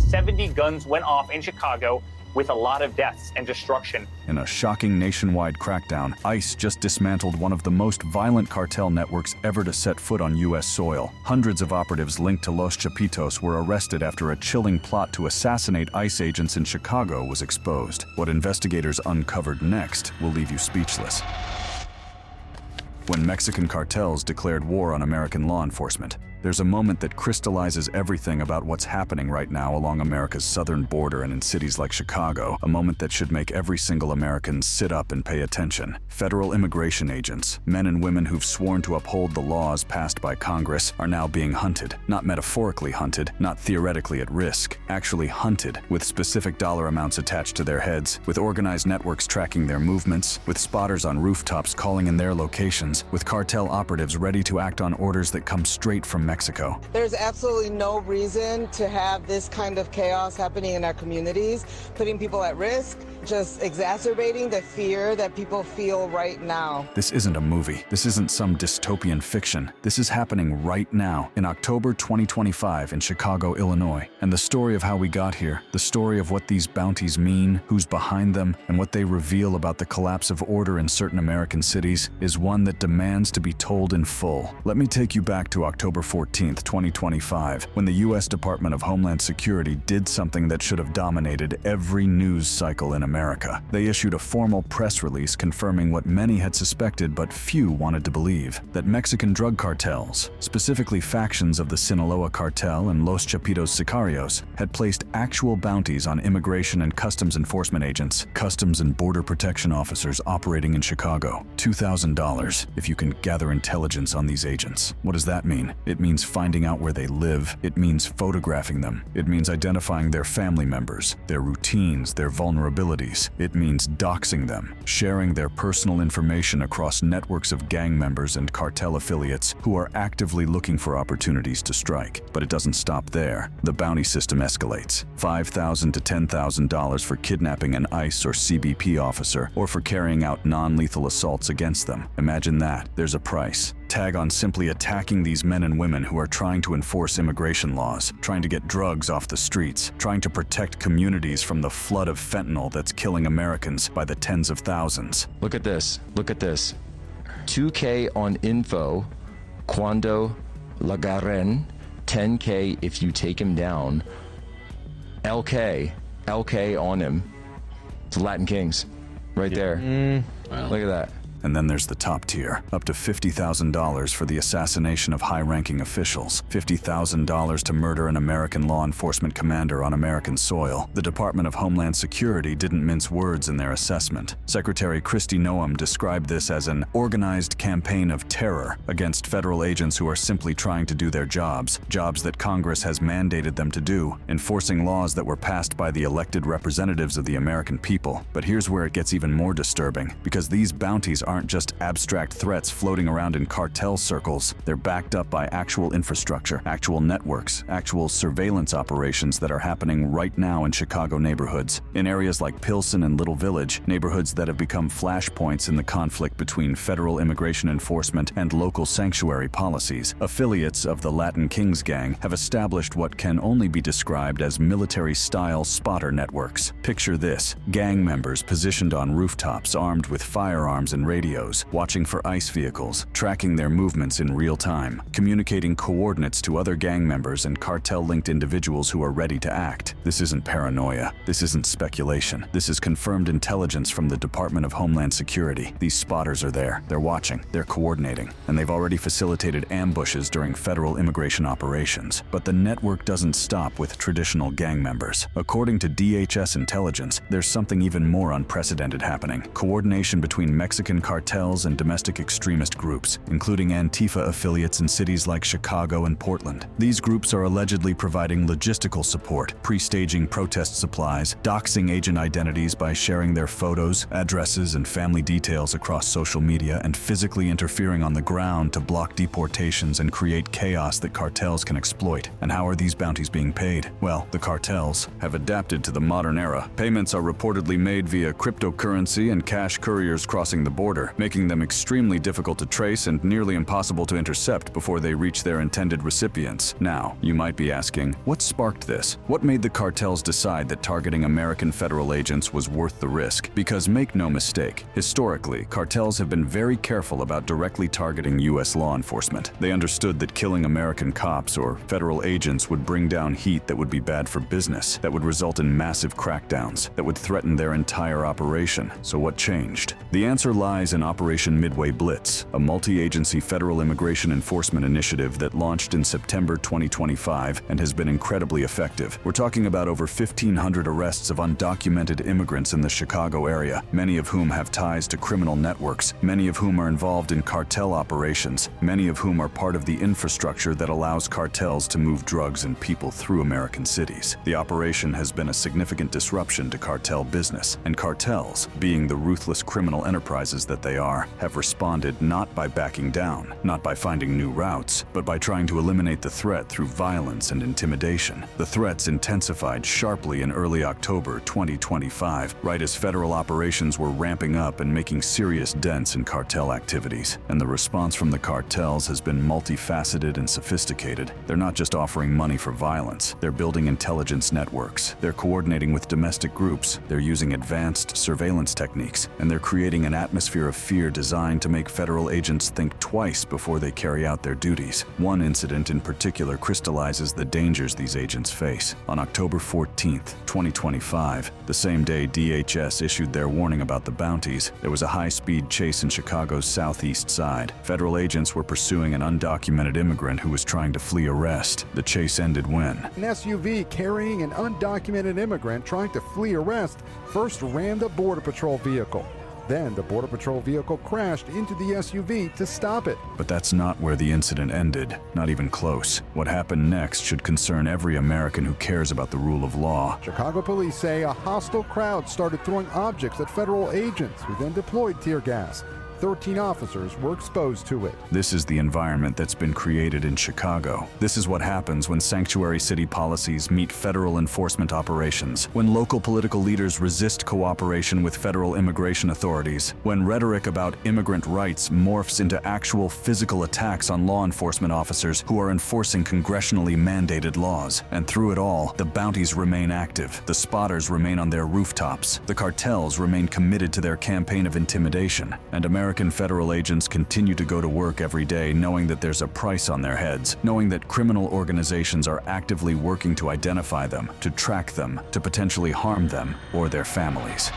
70 guns went off in Chicago, with a lot of deaths and destruction. In a shocking nationwide crackdown, ICE just dismantled one of the most violent cartel networks ever to set foot on U.S. soil. Hundreds of operatives linked to Los Chapitos were arrested after a chilling plot to assassinate ICE agents in Chicago was exposed. What investigators uncovered next will leave you speechless. When Mexican cartels declared war on American law enforcement, there's a moment that crystallizes everything about what's happening right now along America's southern border and in cities like Chicago, a moment that should make every single American sit up and pay attention. Federal immigration agents, men and women who've sworn to uphold the laws passed by Congress, are now being hunted. Not metaphorically hunted, not theoretically at risk, actually hunted, with specific dollar amounts attached to their heads, with organized networks tracking their movements, with spotters on rooftops calling in their locations, with cartel operatives ready to act on orders that come straight from Mexico. There's absolutely no reason to have this kind of chaos happening in our communities, putting people at risk, just exacerbating the fear that people feel right now. This isn't a movie. This isn't some dystopian fiction. This is happening right now in October 2025 in Chicago, Illinois. And the story of how we got here, the story of what these bounties mean, who's behind them, and what they reveal about the collapse of order in certain American cities is one that demands to be told in full. Let me take you back to October 14th, 2025, when the U.S. Department of Homeland Security did something that should have dominated every news cycle in America. They issued a formal press release confirming what many had suspected but few wanted to believe, that Mexican drug cartels, specifically factions of the Sinaloa cartel and Los Chapitos Sicarios, had placed actual bounties on immigration and customs enforcement agents, customs and border protection officers operating in Chicago. $2,000 if you can gather intelligence on these agents. What does that mean? It means finding out where they live. It means photographing them. It means identifying their family members, their routines, their vulnerabilities. It means doxing them, sharing their personal information across networks of gang members and cartel affiliates who are actively looking for opportunities to strike. But it doesn't stop there. The bounty system escalates. $5,000 to $10,000 for kidnapping an ICE or CBP officer, or for carrying out non-lethal assaults against them. Imagine that. There's a price. Tag on simply attacking these men and women who are trying to enforce immigration laws, trying to get drugs off the streets, trying to protect communities from the flood of fentanyl that's killing Americans by the tens of thousands. Look at this. Look at this. 2K on info, cuando la agarren, 10K if you take him down. LK on him. It's Latin Kings right there. Wow. Look at that. And then there's the top tier, up to $50,000 for the assassination of high-ranking officials, $50,000 to murder an American law enforcement commander on American soil. The Department of Homeland Security didn't mince words in their assessment. Secretary Kristi Noem described this as an organized campaign of terror against federal agents who are simply trying to do their jobs that Congress has mandated them to do, enforcing laws that were passed by the elected representatives of the American people. But here's where it gets even more disturbing, because these bounties aren't just abstract threats floating around in cartel circles. They're backed up by actual infrastructure, actual networks, actual surveillance operations that are happening right now in Chicago neighborhoods. In areas like Pilsen and Little Village, neighborhoods that have become flashpoints in the conflict between federal immigration enforcement and local sanctuary policies, affiliates of the Latin Kings gang have established what can only be described as military-style spotter networks. Picture this: gang members positioned on rooftops armed with firearms and radios, watching for ICE vehicles, tracking their movements in real time, communicating coordinates to other gang members and cartel-linked individuals who are ready to act. This isn't paranoia. This isn't speculation. This is confirmed intelligence from the Department of Homeland Security. These spotters are there. They're watching. They're coordinating. And they've already facilitated ambushes during federal immigration operations. But the network doesn't stop with traditional gang members. According to DHS intelligence, there's something even more unprecedented happening. Coordination between Mexican cartels and domestic extremist groups, including Antifa affiliates in cities like Chicago and Portland. These groups are allegedly providing logistical support, pre-staging protest supplies, doxing agent identities by sharing their photos, addresses, and family details across social media, and physically interfering on the ground to block deportations and create chaos that cartels can exploit. And how are these bounties being paid? Well, the cartels have adapted to the modern era. Payments are reportedly made via cryptocurrency and cash couriers crossing the border, making them extremely difficult to trace and nearly impossible to intercept before they reach their intended recipients. Now, you might be asking, what sparked this? What made the cartels decide that targeting American federal agents was worth the risk? Because make no mistake, historically, cartels have been very careful about directly targeting U.S. law enforcement. They understood that killing American cops or federal agents would bring down heat that would be bad for business, that would result in massive crackdowns, that would threaten their entire operation. So what changed? The answer lies in Operation Midway Blitz, a multi-agency federal immigration enforcement initiative that launched in September 2025 and has been incredibly effective. We're talking about over 1,500 arrests of undocumented immigrants in the Chicago area, many of whom have ties to criminal networks, many of whom are involved in cartel operations, many of whom are part of the infrastructure that allows cartels to move drugs and people through American cities. The operation has been a significant disruption to cartel business, and cartels, being the ruthless criminal enterprises that they are, have responded not by backing down, not by finding new routes, but by trying to eliminate the threat through violence and intimidation. The threats intensified sharply in early October 2025, right as federal operations were ramping up and making serious dents in cartel activities. And the response from the cartels has been multifaceted and sophisticated. They're not just offering money for violence, they're building intelligence networks, they're coordinating with domestic groups, they're using advanced surveillance techniques, and they're creating an atmosphere of fear designed to make federal agents think twice before they carry out their duties. One incident in particular crystallizes the dangers these agents face. On October 14, 2025, the same day DHS issued their warning about the bounties, there was a high-speed chase in Chicago's southeast side. Federal agents were pursuing an undocumented immigrant who was trying to flee arrest. The chase ended when an SUV carrying an undocumented immigrant trying to flee arrest first rammed a Border Patrol vehicle. Then the Border Patrol vehicle crashed into the SUV to stop it. But that's not where the incident ended, not even close. What happened next should concern every American who cares about the rule of law. Chicago police say a hostile crowd started throwing objects at federal agents who then deployed tear gas. 13 officers were exposed to it. This is the environment that's been created in Chicago. This is what happens when sanctuary city policies meet federal enforcement operations, when local political leaders resist cooperation with federal immigration authorities, when rhetoric about immigrant rights morphs into actual physical attacks on law enforcement officers who are enforcing congressionally mandated laws. And through it all, the bounties remain active, the spotters remain on their rooftops, the cartels remain committed to their campaign of intimidation, and American federal agents continue to go to work every day knowing that there's a price on their heads, knowing that criminal organizations are actively working to identify them, to track them, to potentially harm them or their families.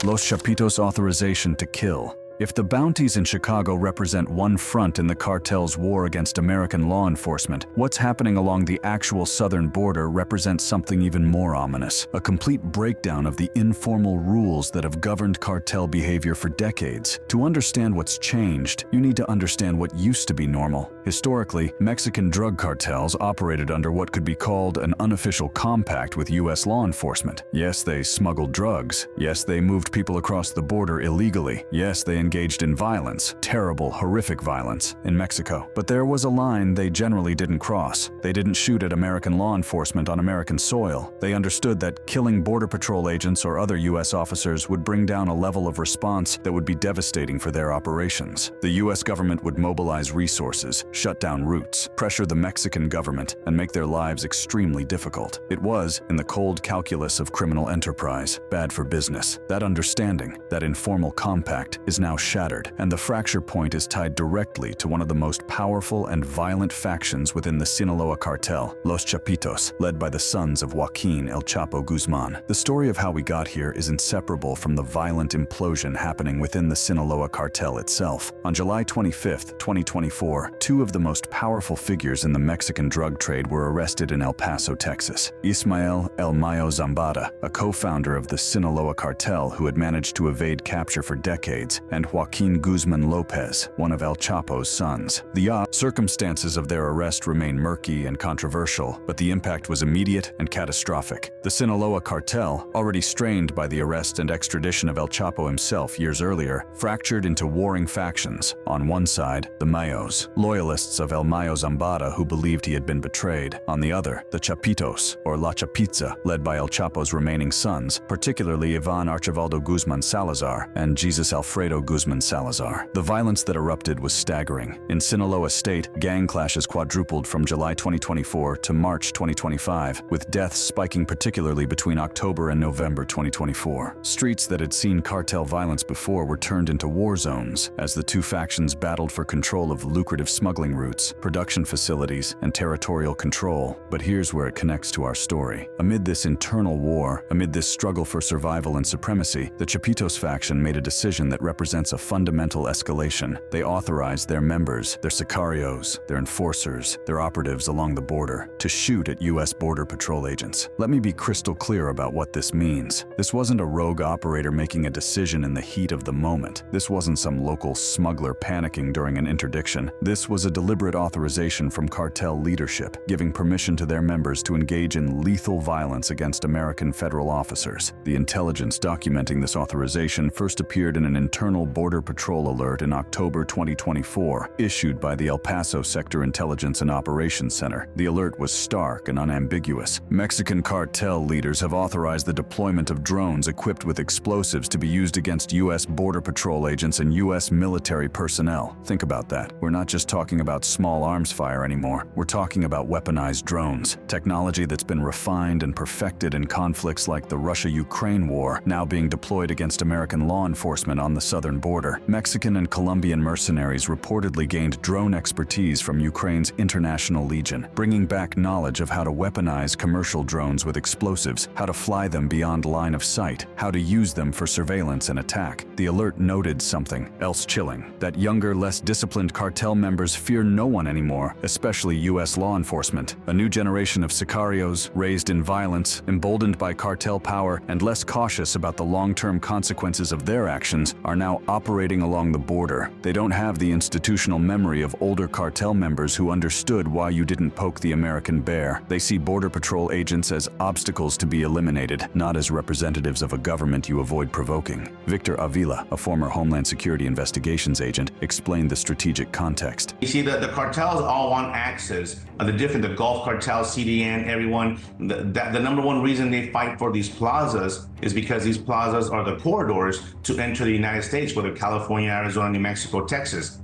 Los Chapitos' authorization to kill. If the bounties in Chicago represent one front in the cartel's war against American law enforcement, what's happening along the actual southern border represents something even more ominous, a complete breakdown of the informal rules that have governed cartel behavior for decades. To understand what's changed, you need to understand what used to be normal. Historically, Mexican drug cartels operated under what could be called an unofficial compact with U.S. law enforcement. Yes, they smuggled drugs. Yes, they moved people across the border illegally. Yes, they engaged in violence, terrible, horrific violence, in Mexico. But there was a line they generally didn't cross. They didn't shoot at American law enforcement on American soil. They understood that killing Border Patrol agents or other U.S. officers would bring down a level of response that would be devastating for their operations. The U.S. government would mobilize resources, shut down routes, pressure the Mexican government, and make their lives extremely difficult. It was, in the cold calculus of criminal enterprise, bad for business. That understanding, that informal compact, is now shattered, and the fracture point is tied directly to one of the most powerful and violent factions within the Sinaloa cartel, Los Chapitos, led by the sons of Joaquin El Chapo Guzman. The story of how we got here is inseparable from the violent implosion happening within the Sinaloa cartel itself. On July 25, 2024, two of the most powerful figures in the Mexican drug trade were arrested in El Paso, Texas. Ismael El Mayo Zambada, a co-founder of the Sinaloa cartel who had managed to evade capture for decades, and Joaquin Guzman Lopez, one of El Chapo's sons. The circumstances of their arrest remain murky and controversial, but the impact was immediate and catastrophic. The Sinaloa cartel, already strained by the arrest and extradition of El Chapo himself years earlier, fractured into warring factions. On one side, the Mayos, loyalists of El Mayo Zambada who believed he had been betrayed. On the other, the Chapitos, or La Chapitza, led by El Chapo's remaining sons, particularly Ivan Archivaldo Guzman Salazar and Jesus Alfredo Guzman Guzman Salazar. The violence that erupted was staggering. In Sinaloa State, gang clashes quadrupled from July 2024 to March 2025, with deaths spiking particularly between October and November 2024. Streets that had seen cartel violence before were turned into war zones as the two factions battled for control of lucrative smuggling routes, production facilities, and territorial control. But here's where it connects to our story. Amid this internal war, amid this struggle for survival and supremacy, the Chapitos faction made a decision that represents a fundamental escalation. They authorized their members, their Sicarios, their enforcers, their operatives along the border to shoot at U.S. Border Patrol agents. Let me be crystal clear about what this means. This wasn't a rogue operator making a decision in the heat of the moment. This wasn't some local smuggler panicking during an interdiction. This was a deliberate authorization from cartel leadership, giving permission to their members to engage in lethal violence against American federal officers. The intelligence documenting this authorization first appeared in an internal Border Patrol alert in October 2024, issued by the El Paso Sector Intelligence and Operations Center. The alert was stark and unambiguous. Mexican cartel leaders have authorized the deployment of drones equipped with explosives to be used against U.S. Border Patrol agents and U.S. military personnel. Think about that. We're not just talking about small arms fire anymore. We're talking about weaponized drones, technology that's been refined and perfected in conflicts like the Russia-Ukraine war, now being deployed against American law enforcement on the southern border. Mexican and Colombian mercenaries reportedly gained drone expertise from Ukraine's International Legion, bringing back knowledge of how to weaponize commercial drones with explosives, how to fly them beyond line of sight, how to use them for surveillance and attack. The alert noted something else chilling: that younger, less disciplined cartel members fear no one anymore, especially U.S. law enforcement. A new generation of Sicarios, raised in violence, emboldened by cartel power, and less cautious about the long-term consequences of their actions, are now operating along the border. They don't have the institutional memory of older cartel members who understood why you didn't poke the American bear. They see Border Patrol agents as obstacles to be eliminated, not as representatives of a government you avoid provoking. Victor Avila, a former Homeland Security investigations agent, explained the strategic context. You see, the cartels all want access. The Gulf cartel, CDN, everyone, the number one reason they fight for these plazas is because these plazas are the corridors to enter the United States, whether California, Arizona, New Mexico, Texas.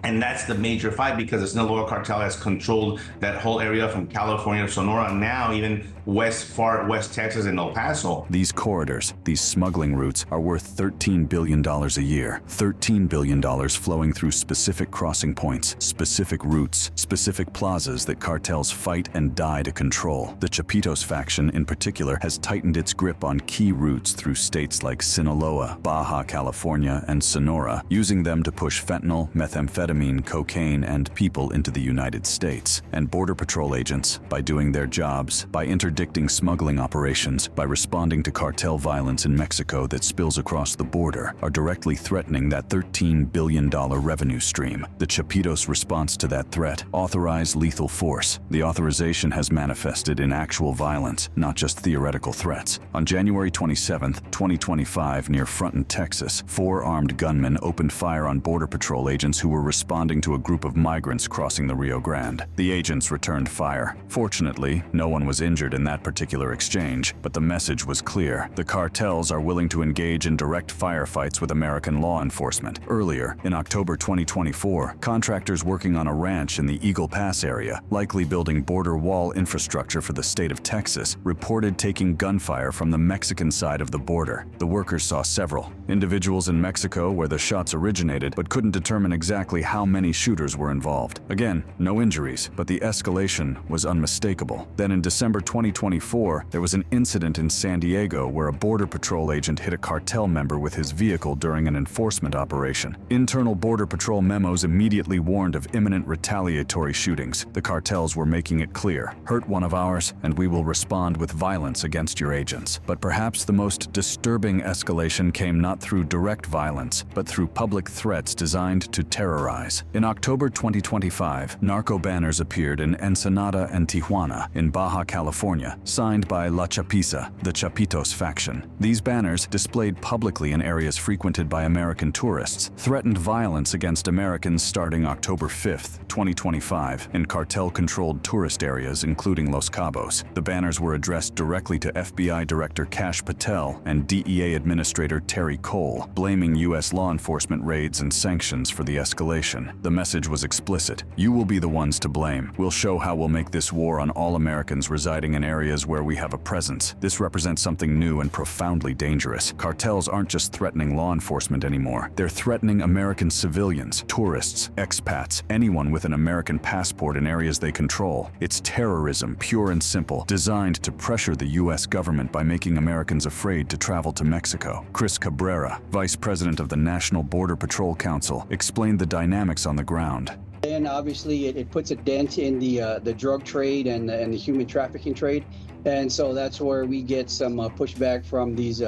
And that's the major fight, because the Sinaloa cartel has controlled that whole area from California, Sonora, now even far west Texas and El Paso. These corridors, these smuggling routes, are worth $13 billion a year. $13 billion flowing through specific crossing points, specific routes, specific plazas that cartels fight and die to control. The Chapitos faction, in particular, has tightened its grip on key routes through states like Sinaloa, Baja California, and Sonora, using them to push fentanyl, methamphetamine, cocaine, and people into the United States. And Border Patrol agents, by doing their jobs, by interdicting smuggling operations, by responding to cartel violence in Mexico that spills across the border, are directly threatening that $13 billion revenue stream. The Chapitos' response to that threat: authorized lethal force. The authorization has manifested in actual violence, not just theoretical threats. On January 27, 2025, near Fronton, Texas, 4 armed gunmen opened fire on Border Patrol agents who were responding to a group of migrants crossing the Rio Grande. The agents returned fire. Fortunately, no one was injured in that particular exchange, but the message was clear. The cartels are willing to engage in direct firefights with American law enforcement. Earlier, in October 2024, contractors working on a ranch in the Eagle Pass area, likely building border wall infrastructure for the state of Texas, reported taking gunfire from the Mexican side of the border. The workers saw several individuals in Mexico where the shots originated, but couldn't determine exactly how many shooters were involved. Again, no injuries, but the escalation was unmistakable. Then in December 2024, there was an incident in San Diego where a Border Patrol agent hit a cartel member with his vehicle during an enforcement operation. Internal Border Patrol memos immediately warned of imminent retaliatory shootings. The cartels were making it clear: hurt one of ours, and we will respond with violence against your agents. But perhaps the most disturbing escalation came not through direct violence, but through public threats designed to terrorize rise. In October 2025, narco banners appeared in Ensenada and Tijuana in Baja California, signed by La Chapiza, the Chapitos faction. These banners, displayed publicly in areas frequented by American tourists, threatened violence against Americans starting October 5, 2025, in cartel-controlled tourist areas including Los Cabos. The banners were addressed directly to FBI Director Kash Patel and DEA Administrator Terry Cole, blaming U.S. law enforcement raids and sanctions for the escalation. The message was explicit. You will be the ones to blame. We'll show how we'll make this war on all Americans residing in areas where we have a presence. This represents something new and profoundly dangerous. Cartels aren't just threatening law enforcement anymore. They're threatening American civilians, tourists, expats, anyone with an American passport in areas they control. It's terrorism, pure and simple, designed to pressure the U.S. government by making Americans afraid to travel to Mexico. Chris Cabrera, Vice President of the National Border Patrol Council, explained the dynamics on the ground. And obviously it puts a dent in the drug trade and the human trafficking trade. And so that's where we get some pushback from these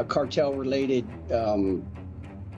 cartel-related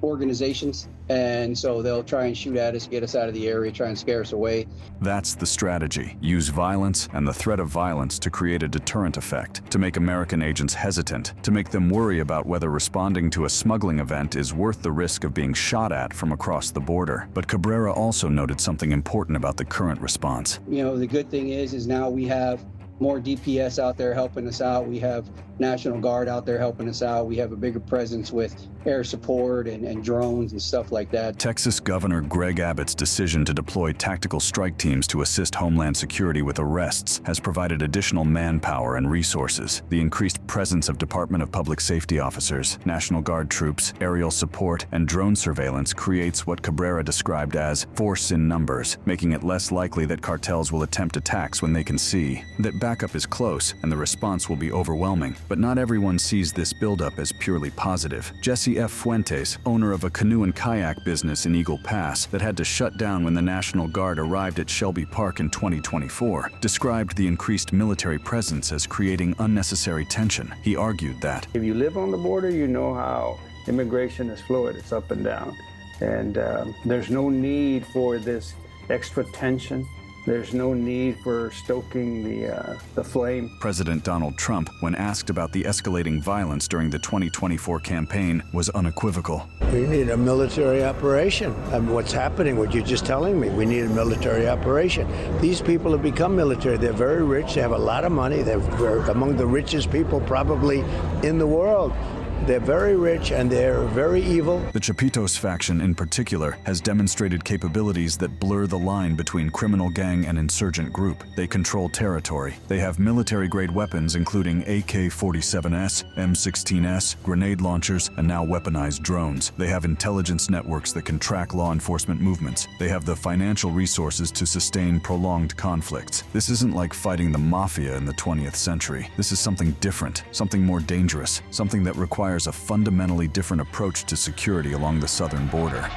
organizations. And so they'll try and shoot at us, get us out of the area, try and scare us away. That's the strategy. Use violence and the threat of violence to create a deterrent effect, to make American agents hesitant, to make them worry about whether responding to a smuggling event is worth the risk of being shot at from across the border. But Cabrera also noted something important about the current response. You know, the good thing is now we have more DPS out there helping us out. We have National Guard out there helping us out. We have a bigger presence with air support and drones and stuff like that. Texas Governor Greg Abbott's decision to deploy tactical strike teams to assist Homeland Security with arrests has provided additional manpower and resources. The increased presence of Department of Public Safety officers, National Guard troops, aerial support, and drone surveillance creates what Cabrera described as force in numbers, making it less likely that cartels will attempt attacks when they can see that backup is close and the response will be overwhelming. But not everyone sees this buildup as purely positive. Jesse F. Fuentes, owner of a canoe and kayak business in Eagle Pass that had to shut down when the National Guard arrived at Shelby Park in 2024, described the increased military presence as creating unnecessary tension. He argued that, if you live on the border, you know how immigration is fluid, it's up and down. And there's no need for this extra tension. There's no need for stoking the flame. President Donald Trump, when asked about the escalating violence during the 2024 campaign, was unequivocal. We need a military operation. What's happening, what you're just telling me, we need a military operation. These people have become military. They're very rich. They have a lot of money. They're among the richest people probably in the world. They're very rich and they're very evil. The Chapitos faction in particular has demonstrated capabilities that blur the line between criminal gang and insurgent group. They control territory. They have military-grade weapons including AK-47S, M16S, grenade launchers, and now weaponized drones. They have intelligence networks that can track law enforcement movements. They have the financial resources to sustain prolonged conflicts. This isn't like fighting the mafia in the 20th century. This is something different, something more dangerous, something that requires a fundamentally different approach to security along the southern border.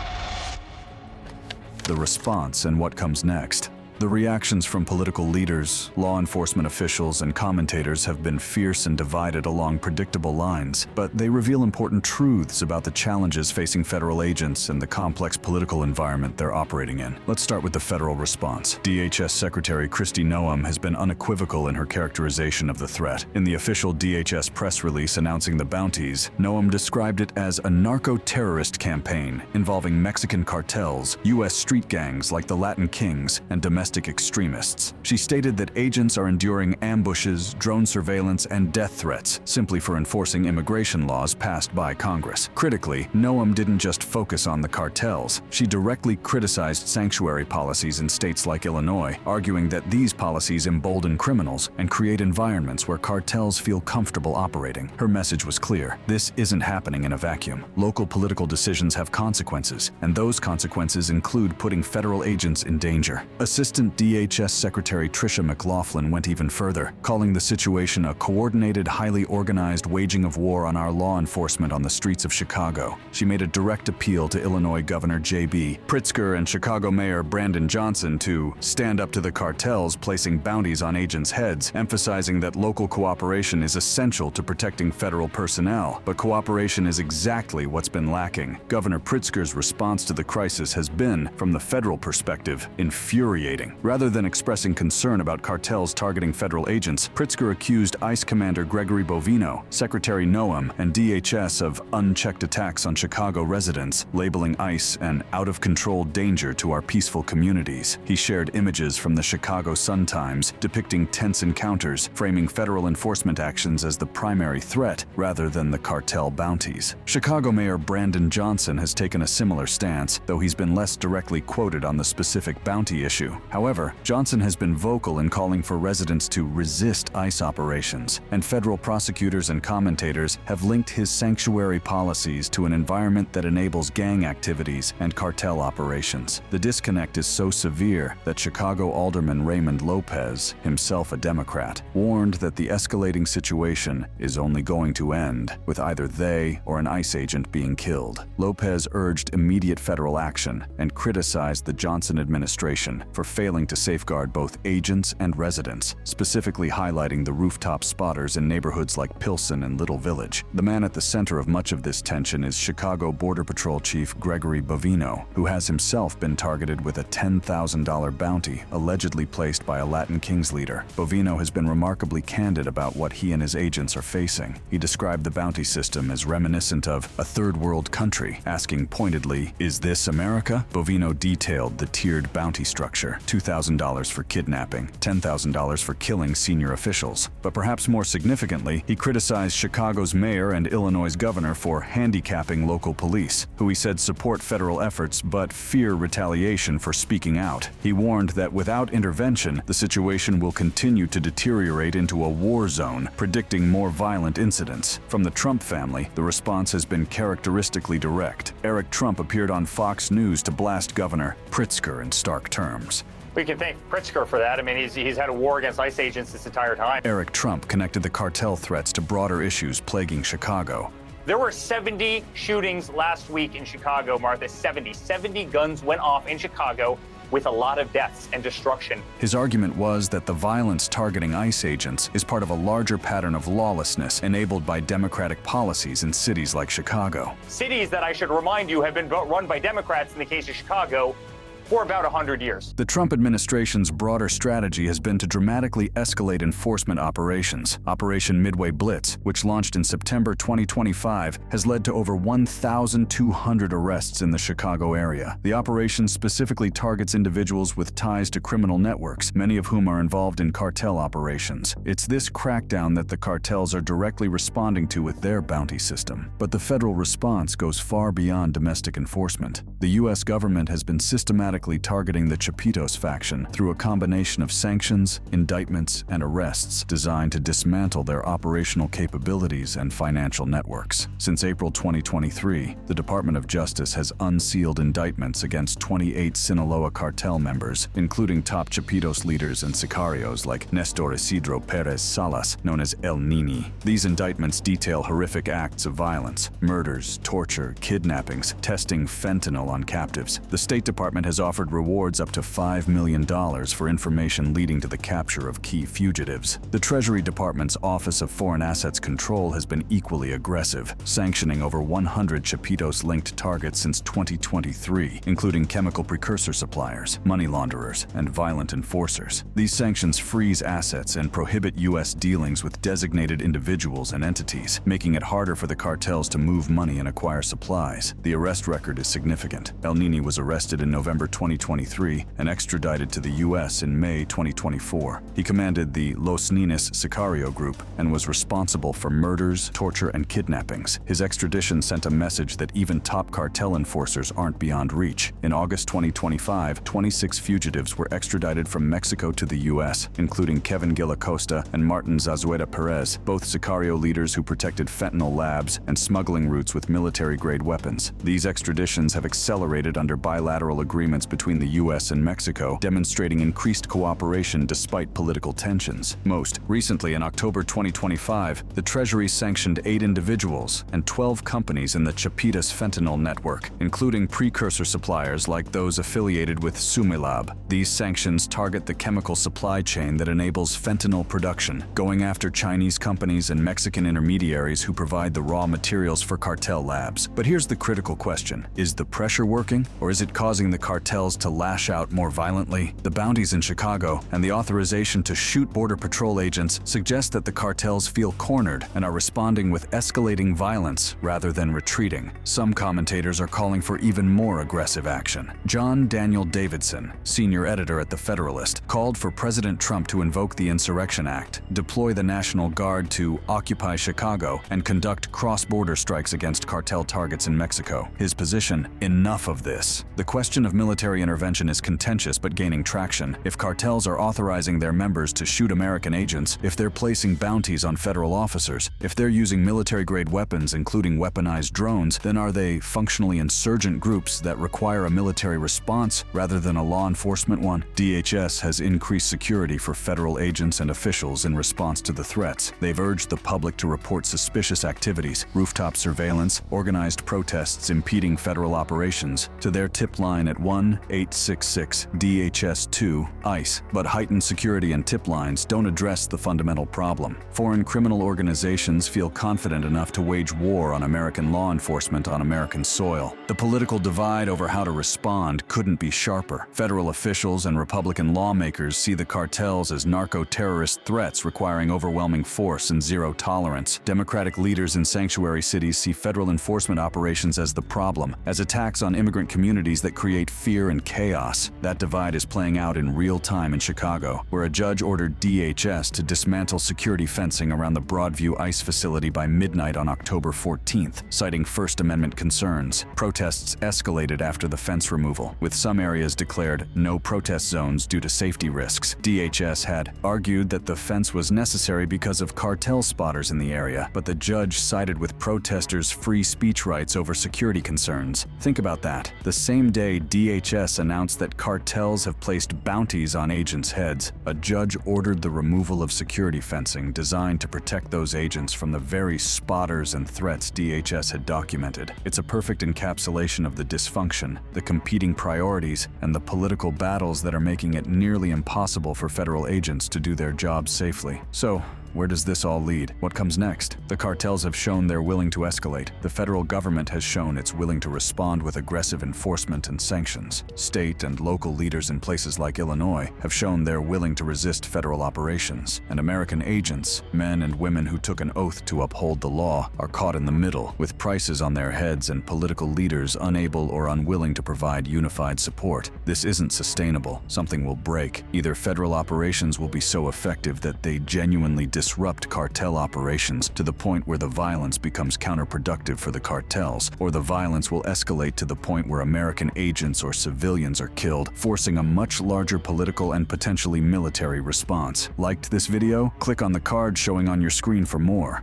The response and what comes next. The reactions from political leaders, law enforcement officials, and commentators have been fierce and divided along predictable lines, but they reveal important truths about the challenges facing federal agents and the complex political environment they're operating in. Let's start with the federal response. DHS Secretary Kristi Noem has been unequivocal in her characterization of the threat. In the official DHS press release announcing the bounties, Noem described it as a narco-terrorist campaign involving Mexican cartels, U.S. street gangs like the Latin Kings, and domestic extremists. She stated that agents are enduring ambushes, drone surveillance, and death threats simply for enforcing immigration laws passed by Congress. Critically, Noem didn't just focus on the cartels. She directly criticized sanctuary policies in states like Illinois, arguing that these policies embolden criminals and create environments where cartels feel comfortable operating. Her message was clear. This isn't happening in a vacuum. Local political decisions have consequences, and those consequences include putting federal agents in danger. Assistant Assistant DHS Secretary Tricia McLaughlin went even further, calling the situation a coordinated, highly organized waging of war on our law enforcement on the streets of Chicago. She made a direct appeal to Illinois Governor J.B. Pritzker and Chicago Mayor Brandon Johnson to stand up to the cartels placing bounties on agents' heads, emphasizing that local cooperation is essential to protecting federal personnel. But cooperation is exactly what's been lacking. Governor Pritzker's response to the crisis has been, from the federal perspective, infuriating. Rather than expressing concern about cartels targeting federal agents, Pritzker accused ICE Commander Gregory Bovino, Secretary Noam, and DHS of unchecked attacks on Chicago residents, labeling ICE an out-of-control danger to our peaceful communities. He shared images from the Chicago Sun-Times depicting tense encounters, framing federal enforcement actions as the primary threat rather than the cartel bounties. Chicago Mayor Brandon Johnson has taken a similar stance, though he's been less directly quoted on the specific bounty issue. However, Johnson has been vocal in calling for residents to resist ICE operations, and federal prosecutors and commentators have linked his sanctuary policies to an environment that enables gang activities and cartel operations. The disconnect is so severe that Chicago Alderman Raymond Lopez, himself a Democrat, warned that the escalating situation is only going to end with either they or an ICE agent being killed. Lopez urged immediate federal action and criticized the Johnson administration for failing to safeguard both agents and residents, specifically highlighting the rooftop spotters in neighborhoods like Pilsen and Little Village. The man at the center of much of this tension is Chicago Border Patrol Chief Gregory Bovino, who has himself been targeted with a $10,000 bounty allegedly placed by a Latin Kings leader. Bovino has been remarkably candid about what he and his agents are facing. He described the bounty system as reminiscent of a third world country, asking pointedly, "Is this America?" Bovino detailed the tiered bounty structure: $2,000 for kidnapping, $10,000 for killing senior officials. But perhaps more significantly, he criticized Chicago's mayor and Illinois' governor for handicapping local police, who he said support federal efforts but fear retaliation for speaking out. He warned that without intervention, the situation will continue to deteriorate into a war zone, predicting more violent incidents. From the Trump family, the response has been characteristically direct. Eric Trump appeared on Fox News to blast Governor Pritzker in stark terms. We can thank Pritzker for that. I mean, he's had a war against ICE agents this entire time. Eric Trump connected the cartel threats to broader issues plaguing Chicago. There were 70 shootings last week in Chicago, Martha. 70 guns went off in Chicago, with a lot of deaths and destruction. His argument was that the violence targeting ICE agents is part of a larger pattern of lawlessness enabled by Democratic policies in cities like Chicago. Cities that, I should remind you, have been run by Democrats in the case of Chicago for about 100 years. The Trump administration's broader strategy has been to dramatically escalate enforcement operations. Operation Midway Blitz, which launched in September 2025, has led to over 1,200 arrests in the Chicago area. The operation specifically targets individuals with ties to criminal networks, many of whom are involved in cartel operations. It's this crackdown that the cartels are directly responding to with their bounty system. But the federal response goes far beyond domestic enforcement. The U.S. government has been systematically targeting the Chapitos faction through a combination of sanctions, indictments, and arrests designed to dismantle their operational capabilities and financial networks. Since April 2023, the Department of Justice has unsealed indictments against 28 Sinaloa cartel members, including top Chapitos leaders and Sicarios like Nestor Isidro Perez Salas, known as El Nini. These indictments detail horrific acts of violence, murders, torture, kidnappings, testing fentanyl on captives. The State Department has offered rewards up to $5 million for information leading to the capture of key fugitives. The Treasury Department's Office of Foreign Assets Control has been equally aggressive, sanctioning over 100 Chapitos-linked targets since 2023, including chemical precursor suppliers, money launderers, and violent enforcers. These sanctions freeze assets and prohibit U.S. dealings with designated individuals and entities, making it harder for the cartels to move money and acquire supplies. The arrest record is significant. El Nini was arrested in November 2023 and extradited to the U.S. in May 2024. He commanded the Los Ninis Sicario group and was responsible for murders, torture, and kidnappings. His extradition sent a message that even top cartel enforcers aren't beyond reach. In August 2025, 26 fugitives were extradited from Mexico to the U.S., including Kevin Gillacosta and Martin Zazueta Perez, both Sicario leaders who protected fentanyl labs and smuggling routes with military-grade weapons. These extraditions have accelerated under bilateral agreements agreements between the U.S. and Mexico, demonstrating increased cooperation despite political tensions. Most recently, in October 2025, the Treasury sanctioned 8 individuals and 12 companies in the Chapito fentanyl network, including precursor suppliers like those affiliated with Sumilab. These sanctions target the chemical supply chain that enables fentanyl production, going after Chinese companies and Mexican intermediaries who provide the raw materials for cartel labs. But here's the critical question. Is the pressure working, or is it causing the cartels to lash out more violently? The bounties in Chicago and the authorization to shoot Border Patrol agents suggest that the cartels feel cornered and are responding with escalating violence rather than retreating. Some commentators are calling for even more aggressive action. John Daniel Davidson, senior editor at The Federalist, called for President Trump to invoke the Insurrection Act, deploy the National Guard to occupy Chicago, and conduct cross-border strikes against cartel targets in Mexico. His position: enough of this. The question of military intervention is contentious but gaining traction. If cartels are authorizing their members to shoot American agents, if they're placing bounties on federal officers, if they're using military-grade weapons, including weaponized drones, then are they functionally insurgent groups that require a military response rather than a law enforcement one? DHS has increased security for federal agents and officials in response to the threats. They've urged the public to report suspicious activities, rooftop surveillance, organized protests impeding federal operations, to their tip line at 1-866-DHS-2-ICE. But heightened security and tip lines don't address the fundamental problem. Foreign criminal organizations feel confident enough to wage war on American law enforcement on American soil. The political divide over how to respond couldn't be sharper. Federal officials and Republican lawmakers see the cartels as narco-terrorist threats requiring overwhelming force and zero tolerance. Democratic leaders in sanctuary cities see federal enforcement operations as the problem, as attacks on immigrant communities that create fear and chaos. That divide is playing out in real time in Chicago, where a judge ordered DHS to dismantle security fencing around the Broadview ICE facility by midnight on October 14th, citing First Amendment concerns. Protests escalated after the fence removal, with some areas declared no protest zones due to safety risks. DHS had argued that the fence was necessary because of cartel spotters in the area, but the judge sided with protesters' free speech rights over security concerns. Think about that. The same day DHS announced that cartels have placed bounties on agents' heads, a judge ordered the removal of security fencing designed to protect those agents from the very spotters and threats DHS had documented. It's a perfect encapsulation of the dysfunction, the competing priorities, and the political battles that are making it nearly impossible for federal agents to do their jobs safely. So, where does this all lead? What comes next? The cartels have shown they're willing to escalate. The federal government has shown it's willing to respond with aggressive enforcement and sanctions. State and local leaders in places like Illinois have shown they're willing to resist federal operations. And American agents, men and women who took an oath to uphold the law, are caught in the middle, with prices on their heads and political leaders unable or unwilling to provide unified support. This isn't sustainable. Something will break. Either federal operations will be so effective that they genuinely disrupt cartel operations to the point where the violence becomes counterproductive for the cartels, or the violence will escalate to the point where American agents or civilians are killed, forcing a much larger political and potentially military response. Liked this video? Click on the card showing on your screen for more.